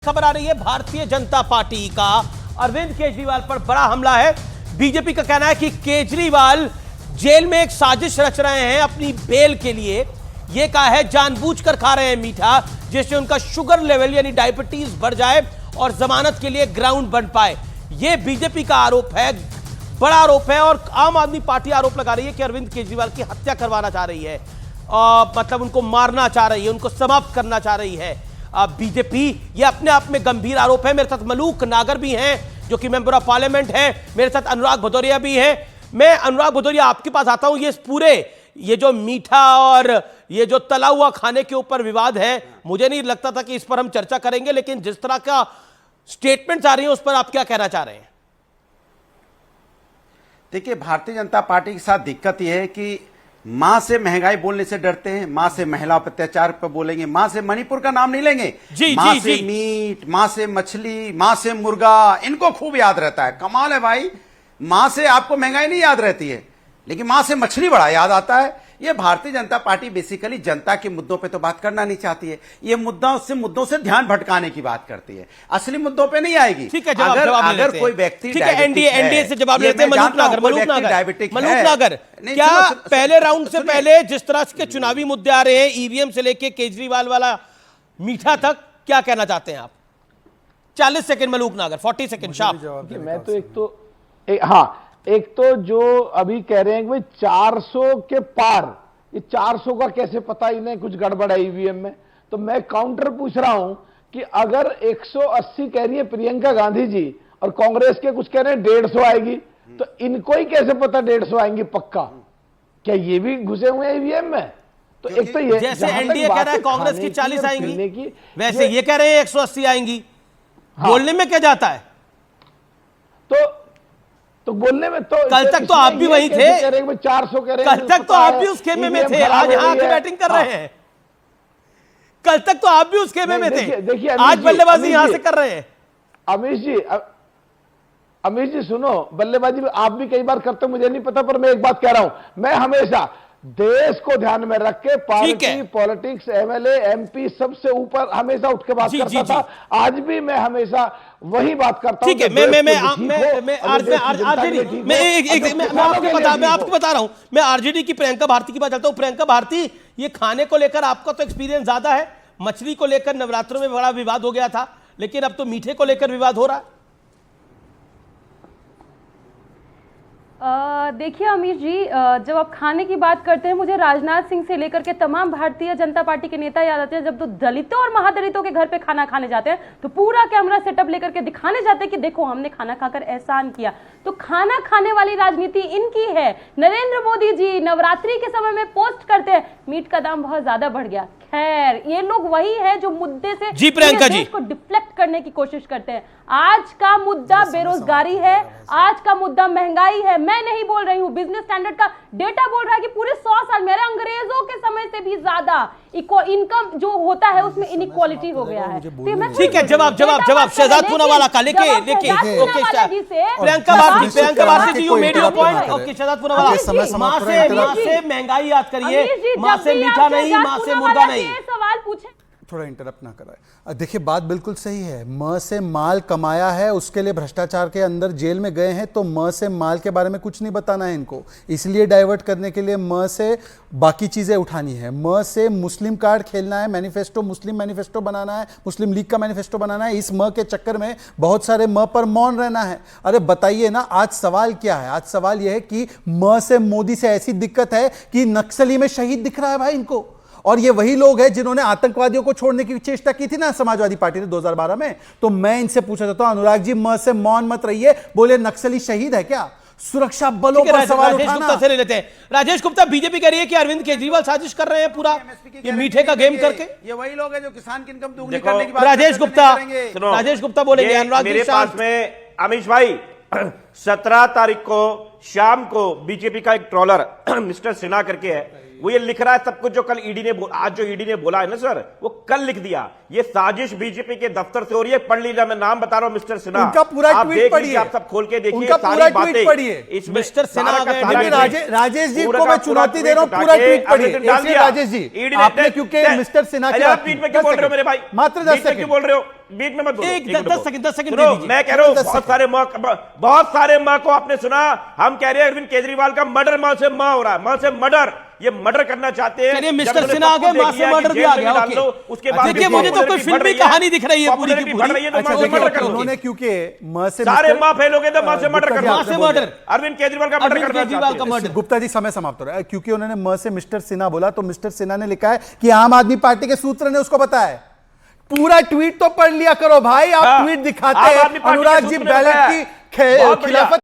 खबर आ रही है भारतीय जनता पार्टी का अरविंद केजरीवाल पर बड़ा हमला है। बीजेपी का कहना है कि केजरीवाल जेल में एक साजिश रच रहे हैं अपनी बेल के लिए। यह कहा है जानबूझकर खा रहे हैं मीठा जिससे उनका शुगर लेवल यानी डायबिटीज बढ़ जाए और जमानत के लिए ग्राउंड बन पाए। यह बीजेपी का आरोप है, बड़ा आरोप है। और आम आदमी पार्टी आरोप लगा रही है कि अरविंद केजरीवाल की हत्या करवाना चाह रही है, मतलब उनको मारना चाह रही है, उनको समाप्त करना चाह रही है बीजेपी। ये अपने आप में गंभीर आरोप है। मेरे साथ मलूक नागर भी हैं जो कि मेंबर ऑफ पार्लियामेंट हैं, मेरे साथ अनुराग भदौरिया भी हैं। मैं अनुराग भदौरिया आपके पास आता हूं। ये जो मीठा और ये जो तला हुआ खाने के ऊपर विवाद है, मुझे नहीं लगता था कि इस पर हम चर्चा करेंगे, लेकिन जिस तरह का स्टेटमेंट्स आ रही हैं उस पर आप क्या कहना चाह रहे हैं? देखिए, भारतीय जनता पार्टी के साथ दिक्कत यह है कि मां से महंगाई बोलने से डरते हैं, मां से महिला अत्याचार पर बोलेंगे, मां से मणिपुर का नाम नहीं लेंगे, मां से मीट, मां से मछली, मां से मुर्गा, इनको खूब याद रहता है। कमाल है भाई, मां से आपको महंगाई नहीं याद रहती है लेकिन मां से मछली बड़ा याद आता है। ये भारतीय जनता पार्टी बेसिकली जनता के मुद्दों पे तो बात करना नहीं चाहती है, ये मुद्दों से ध्यान भटकाने की बात करती है, असली मुद्दों पे नहीं आएगी। ठीक है, अगर कोई व्यक्ति एनडीए से जवाब लेते हैं। मलूक नागर, क्या पहले राउंड से पहले जिस तरह के चुनावी मुद्दे आ रहे हैं, ईवीएम से लेके केजरीवाल वाला मीठा तक, क्या कहना चाहते हैं आप? 40 सेकंड मलूक नागर, 40 सेकंड शाप। मैं तो एक तो जो अभी कह रहे हैं कि भाई 400 के पार, ये 400 का कैसे पता, इन्हें कुछ गड़बड़ है ईवीएम में। तो मैं काउंटर पूछ रहा हूं कि अगर 180 कह रही है प्रियंका गांधी जी और कांग्रेस के कुछ कह रहे हैं 150 आएगी, तो इनको ही कैसे पता 150 आएंगी पक्का? क्या ये भी घुसे हुए हैं ईवीएम में? तो एक तो ये जैसे एनडीए कह रहा है कांग्रेस की 40 आएंगी, वैसे ये कह रहे हैं 180 आएंगी। बोलने में क्या जाता है? तो बोलने में तो कल तक तो आप भी वही थे, 400 कह रहे हैं, कल तक तो आप भी उस खेमे में थे, आज यहां आके बैटिंग कर रहे हैं। कल तक तो आप भी उस खेमे में थे, आज बल्लेबाजी यहां से कर रहे हैं। अमीश जी सुनो, बल्लेबाजी आप भी कई बार करते हो, मुझे नहीं पता, पर मैं एक बात कह रहा हूं, मैं हमेशा देश को ध्यान में रख के पार्टी पॉलिटिक्स, एमएलए, एमपी सबसे ऊपर हमेशा उठ के बात करता था। आज भी मैं हमेशा वही बात करता हूं। ठीक है, मैं आपको बता रहा हूं, मैं आरजेडी की प्रियंका भारती की बात करता हूं। प्रियंका भारती, ये खाने को लेकर आपका तो एक्सपीरियंस ज्यादा है। मछली को लेकर नवरात्रों में बड़ा विवाद हो गया था, लेकिन अब तो मीठे को लेकर विवाद हो रहा है। देखिए अमीश जी, जब आप खाने की बात करते हैं, मुझे राजनाथ सिंह से लेकर के तमाम भारतीय जनता पार्टी के नेता याद आते हैं। जब तो दलितों और महादलितों के घर पे खाना खाने जाते हैं तो पूरा कैमरा सेटअप लेकर के दिखाने जाते हैं कि देखो हमने खाना खाकर एहसान किया। तो खाना खाने वाली राजनीति इनकी है। नरेंद्र मोदी जी नवरात्रि के समय में पोस्ट करते हैं मीट का दाम बहुत ज्यादा बढ़ गया। खैर, ये लोग वही है जो मुद्दे से जी प्रियंका जी को डिफ्लेक्ट करने की कोशिश करते हैं। आज का मुद्दा बेरोजगारी है, आज का मुद्दा महंगाई है। मैं नहीं बोल रही हूं, बिजनेस स्टैंडर्ड का डेटा बोल रहा है कि पूरे 100 साल मेरे अंग्रेजों के समय से भी ज्यादा इनकम जो होता है उसमें इनइक्वालिटी हो गया है। ठीक है, जवाब शहजाद पूनावाला का लेके Priyanka Bharti ji, you made your point. Okay, Shahzad Poonawala, मां से महंगाई याद करिए, मां से मीठा नहीं, मां से मुर्गा नहीं। सवाल पूछे, थोड़ा इंटरप्ट ना कराए। देखिए, बात बिल्कुल सही है। म से माल कमाया है, उसके लिए भ्रष्टाचार के अंदर जेल में गए हैं, तो म से माल के बारे में कुछ नहीं बताना है इनको, इसलिए डाइवर्ट करने के लिए म से बाकी चीज़ें उठानी है। म से मुस्लिम कार्ड खेलना है, मैनिफेस्टो, मुस्लिम मैनिफेस्टो बनाना है, मुस्लिम लीग का मैनिफेस्टो बनाना है। इस म के चक्कर में बहुत सारे म पर मौन रहना है। अरे बताइए ना, आज सवाल क्या है? आज सवाल यह है कि म से मोदी से ऐसी दिक्कत है कि नक्सली में शहीद दिख रहा है भाई इनको। और ये वही लोग हैं जिन्होंने आतंकवादियों को छोड़ने की चेष्टा की थी ना समाजवादी पार्टी ने 2012 में। तो मैं इनसे पूछना चाहता हूं, अनुराग जी, म से मौन मत रहिए, बोले नक्सली शहीद है क्या? सुरक्षा बलों पर सवाल उठाना। से ले लेते हैं राजेश गुप्ता। बीजेपी कह रही है कि अरविंद केजरीवाल साजिश कर रहे हैं पूरा ये मीठे का गेम करके। ये वही लोग हैं जो किसान की इनकम दुगनी करने की बात राजेश गुप्ता बोलेंगे। अनुराग मेरे पास में अमीश भाई 17 तारीख को शाम को बीजेपी का एक ट्रॉलर मिस्टर सिन्हा करके है, वो ये लिख रहा है सब कुछ जो कल ईडी ने आज जो ईडी ने बोला है ना सर, वो कल लिख दिया। ये साजिश बीजेपी के दफ्तर से हो रही है। पढ़ लीजिए, मैं नाम बता रहा हूं मिस्टर सिन्हा, उनका पूरा ट्वीट पढ़िए, आप सब खोल के देखिए, उनका पूरा ट्वीट पढ़िए। इसमें मिस्टर सिन्हा राजेश जी को मैं चुनौती दे रहा हूं, पूरा ट्वीट पढ़िए। राजेश जी, आपने क्योंकि मिस्टर सिन्हा की बीच में क्यों बोल रहे हो मेरे भाई, मात्र 10 सेकंड क्यों बोल रहे हो, बीच में मत बोलो। 10 सेकंड दे दीजिए। मैं कह रहा हूं बहुत सारे माँ को आपने सुना, हम कह रहे हैं अरविंद केजरीवाल का मर्डर मां से मां हो रहा है, मां से मर्डर, ये मर्डर करना चाहते हैं। चलिए मिस्टर सिन्हा आ गए, मां से मर्डर भी आ गया। उसके बाद देखिए मुझे तो कोई फिल्मी कहानी दिख रही है पूरी की पूरी। उन्होंने क्योंकि मां से सारे मां फेल हो गए थे, मां से मर्डर करना, मां से मर्डर, अरविंद केजरीवाल का मर्डर करना चाहते हैं। गुप्ता जी समय समाप्त हो रहा है, क्योंकि उन्होंने म से मिस्टर सिन्हा बोला तो मिस्टर सिन्हा ने लिखा है कि आम आदमी पार्टी के सूत्र ने उसको बताया। पूरा ट्वीट तो पढ़ लिया करो भाई, आप ट्वीट दिखाते हैं अनुराग जी बैलेट की खिलाफत